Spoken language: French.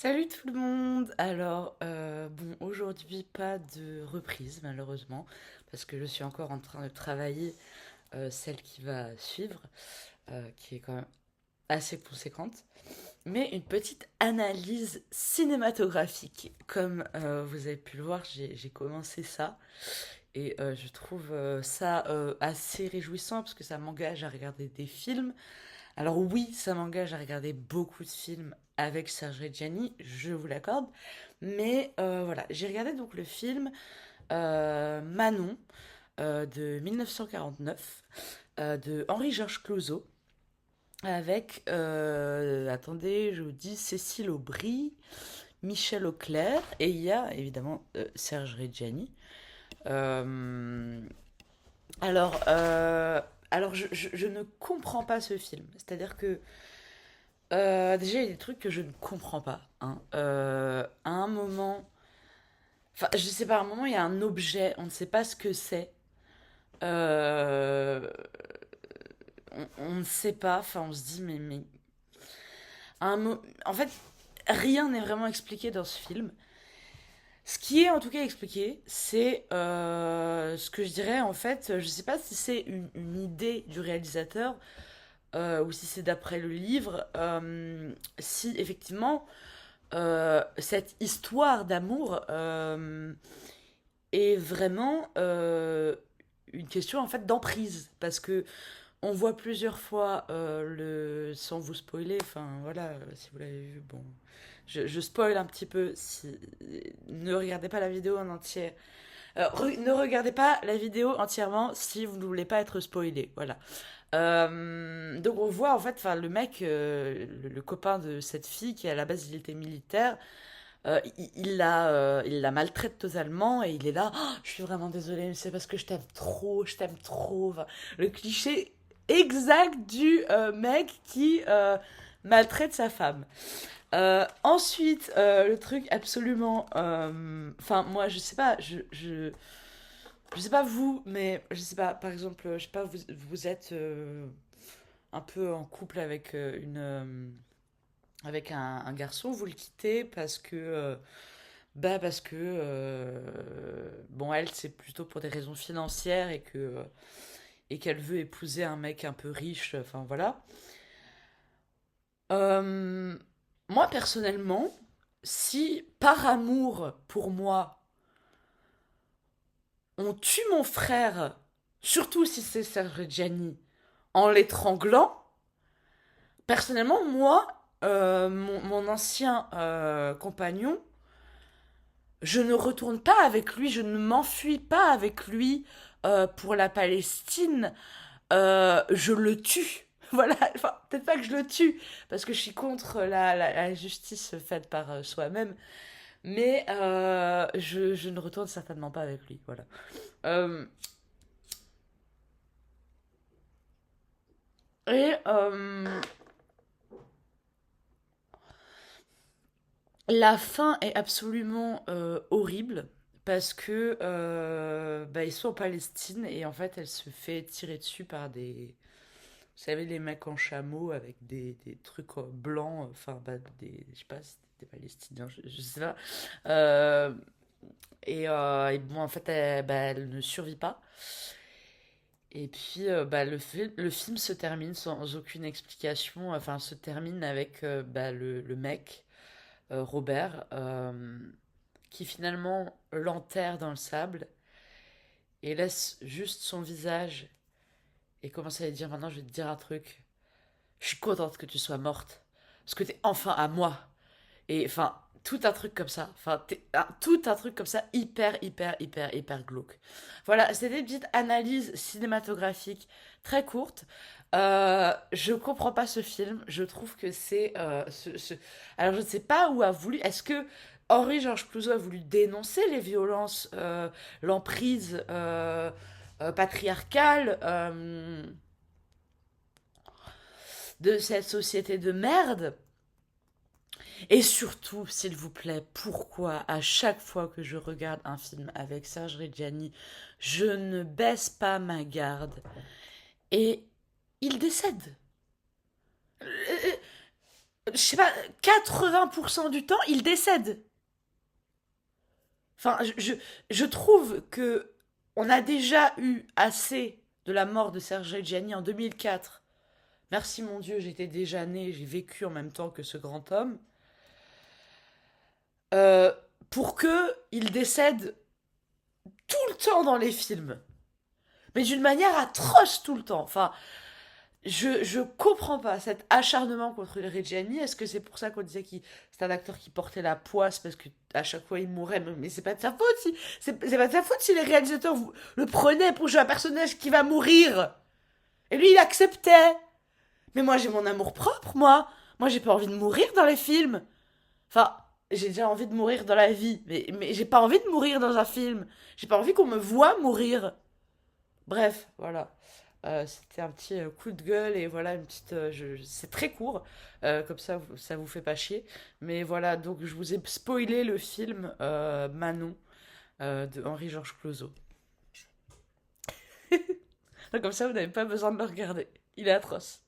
Salut tout le monde! Alors, bon, aujourd'hui pas de reprise malheureusement, parce que je suis encore en train de travailler celle qui va suivre, qui est quand même assez conséquente, mais une petite analyse cinématographique. Comme vous avez pu le voir, j'ai commencé ça, et je trouve ça assez réjouissant, parce que ça m'engage à regarder des films. Alors oui, ça m'engage à regarder beaucoup de films avec Serge Reggiani, je vous l'accorde. Mais voilà, j'ai regardé donc le film Manon de 1949 de Henri-Georges Clouzot avec, attendez, je vous dis, Cécile Aubry, Michel Auclair et il y a évidemment Serge Reggiani. Euh, alors, euh, alors je ne comprends pas ce film. C'est-à-dire que déjà, il y a des trucs que je ne comprends pas, hein. À un moment, enfin, je sais pas, à un moment, il y a un objet, on ne sait pas ce que c'est. Euh, on ne sait pas, enfin, on se dit, mais en fait, rien n'est vraiment expliqué dans ce film. Ce qui est en tout cas expliqué, c'est ce que je dirais en fait, je sais pas si c'est une idée du réalisateur ou si c'est d'après le livre, si effectivement cette histoire d'amour est vraiment une question en fait d'emprise parce que on voit plusieurs fois sans vous spoiler, enfin voilà, si vous l'avez vu, bon, je spoil un petit peu. Si ne regardez pas la vidéo en entier. Ne regardez pas la vidéo entièrement si vous ne voulez pas être spoilé. Voilà. Donc on voit en fait, enfin le mec, le copain de cette fille qui à la base il était militaire, il la maltraite totalement et il est là. Oh, je suis vraiment désolée, mais c'est parce que je t'aime trop. Enfin, le cliché exact du mec qui maltraite sa femme. Ensuite, le truc absolument, enfin moi je sais pas, je sais pas vous, mais je sais pas, par exemple, je sais pas, vous êtes un peu en couple avec avec un garçon, vous le quittez parce que parce que bon elle c'est plutôt pour des raisons financières et qu'elle veut épouser un mec un peu riche, enfin voilà. Euh, Moi personnellement, si par amour pour moi on tue mon frère, surtout si c'est Sergiani, en l'étranglant, personnellement moi mon ancien compagnon, je ne retourne pas avec lui, je ne m'enfuis pas avec lui pour la Palestine, je le tue. Voilà, enfin, peut-être pas que je le tue, parce que je suis contre la justice faite par soi-même, mais je ne retourne certainement pas avec lui. Voilà. Euh, et la fin est absolument horrible, parce que ils sont en Palestine, et en fait, elle se fait tirer dessus par des, vous savez, les mecs en chameau avec des trucs blancs, enfin, je sais pas si c'était des Palestiniens, je sais pas. Euh, et bon, en fait, elle ne survit pas. Et puis, le film se termine sans aucune explication, enfin, se termine avec le mec, Robert, qui finalement l'enterre dans le sable et laisse juste son visage et commence à lui dire, maintenant, je vais te dire un truc. Je suis contente que tu sois morte. Parce que t'es enfin à moi. Et enfin, tout un truc comme ça. Enfin, tout un truc comme ça, hyper glauque. Voilà, c'était une petite analyse cinématographique très courte. Je comprends pas ce film. Je trouve que c'est. Alors, je ne sais pas où a voulu. Est-ce que Henri-Georges Clouzot a voulu dénoncer les violences, l'emprise patriarcale de cette société de merde? Et surtout, s'il vous plaît, pourquoi à chaque fois que je regarde un film avec Serge Reggiani, je ne baisse pas ma garde et il décède? je sais pas, 80% du temps, il décède. Enfin, je trouve que on a déjà eu assez de la mort de Serge Reggiani en 2004. Merci mon Dieu, j'étais déjà née, j'ai vécu en même temps que ce grand homme. Euh, pour que il décède tout le temps dans les films. Mais d'une manière atroce tout le temps. Enfin, je comprends pas cet acharnement contre Reggiani. Est-ce que c'est pour ça qu'on disait que c'est un acteur qui portait la poisse parce que à chaque fois il mourait? Mais c'est pas de sa faute si c'est pas de sa faute si les réalisateurs le prenaient pour jouer un personnage qui va mourir. Et lui il acceptait. Mais moi j'ai mon amour propre, moi. Moi j'ai pas envie de mourir dans les films. Enfin, j'ai déjà envie de mourir dans la vie, mais j'ai pas envie de mourir dans un film. J'ai pas envie qu'on me voie mourir. Bref, voilà. C'était un petit coup de gueule et voilà une petite. C'est très court, comme ça ça vous fait pas chier. Mais voilà, donc je vous ai spoilé le film Manon de Henri-Georges Clouzot. Donc comme ça vous n'avez pas besoin de le regarder. Il est atroce.